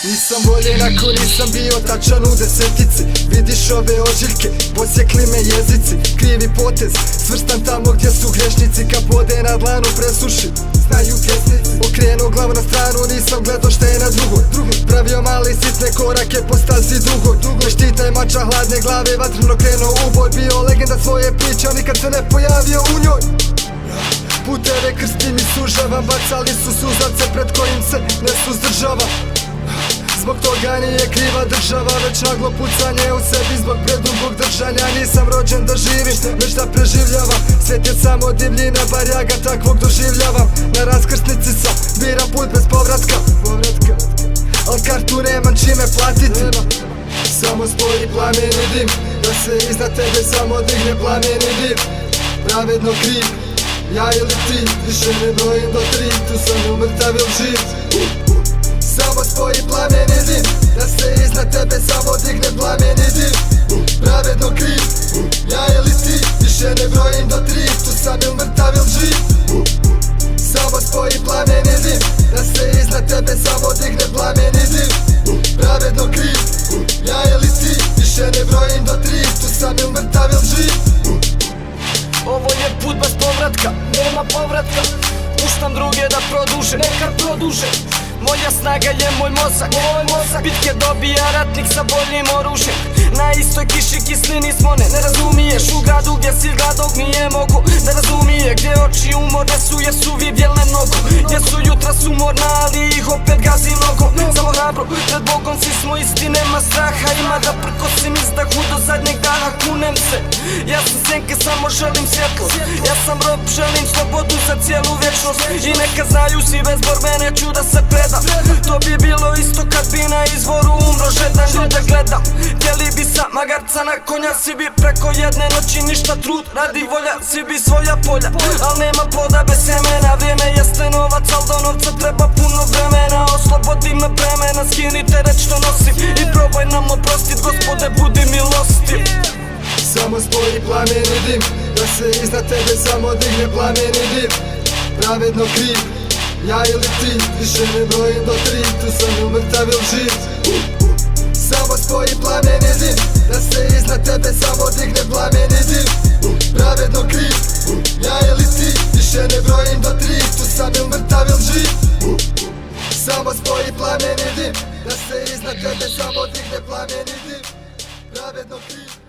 Nisam voljen ako nisam bio tačan u desetici. Vidiš ove ožiljke, posjekli me jezici. Krivi potez, svrstan tamo gdje su grešnici. Kad vode na dlanu presuši, znaju pjesnici. Okrenuo glavu na stranu, nisam gledao šta je na drugoj. Pravio mali sitne korake po stazi dugoj. Ne štitaj mača hladne glave, vatreno krenuo u boj. Bio legenda svoje priče, nikad se ne pojavio u njoj. Puteve krstim i sužavam, bacali su suzavce pred kojim se ne suzdržavam. Zbog toga nije kriva država, već naglo pucanje u sebi zbog predugog držanja. Nisam rođen da živim, već da preživljavam. Svijet je samo divljina, bar ja ga takvog doživljavam. Na raskrsnici sam, biram put bez povratka. Al kartu nemam čime platiti. Samo spoji plameni dim, da se iznad tebe samo digne plameni dim. Pravedno kriv, ja ili ti, više ne brojim do 3. Tu sam umrtav ili živ. Samo spoji plameni dim, da se iznad tebe samo digne plameni dim. Pravedno kriv, ja ili ti, više ne brojim do 3. Tu sam ili mrtav ili živ. Samo spoji plameni dim, da se iznad tebe samo digne plameni dim. Pravedno kriv, ja ili ti, više ne brojim do 3. Tu sam ili mrtav ili živ. Ovo je put bez povratka, nema povratka. Puštam druge da produže, neka produže. Moja snaga je moj mozak, bitke dobija ratnik sa boljim oružjem. Na istoj kiši kislini smo ne razumiješ. U gradu gdje si gladog nije mogu da razumije. Gdje oči umorne su jer su vidjele mnogo. Gdje su jutra sumorna ali ih opet gazi mnogo. Samo hrabro, pred Bogom svi smo isti, nema straha. Ima da prkosim izdahu do zadnjeg dana, kunem se. Ja sam senke, samo želim svjetlost. Ja sam rob, želim slobodu za cijelu vječnost. I neka znaju svi bez borbe neću da se predam. To bi bilo isto kad bi na izvoru umro žedan ljude gledam. Htjeli bi sa magarca na konja, svi bi preko jedne noći ništa trud radi volja. Svi bi svoja polja, al nema ploda bez semena. Vrijeme jeste novac, al do novca treba puno vremena. Oslobodi me bremena, skini teret što nosim i probaj nam oprostit, Gospode budi milostiv. Samo spoji plameni dim, da se iznad tebe samo digne plameni dim. Pravedno kriv, ja ili ti, više ne brojim do 3. Tu sam ili mrtav ili živ. Samo spoji plameni dim, da se iznad tebe samo digne plameni dim. Pravedno kriv, ja ili ti, više ne brojim do 3. Tu sam ili mrtav ili živ. Samo spoji plameni dim, da se iznad tebe samo digne plameni dim. Pravedno kriv.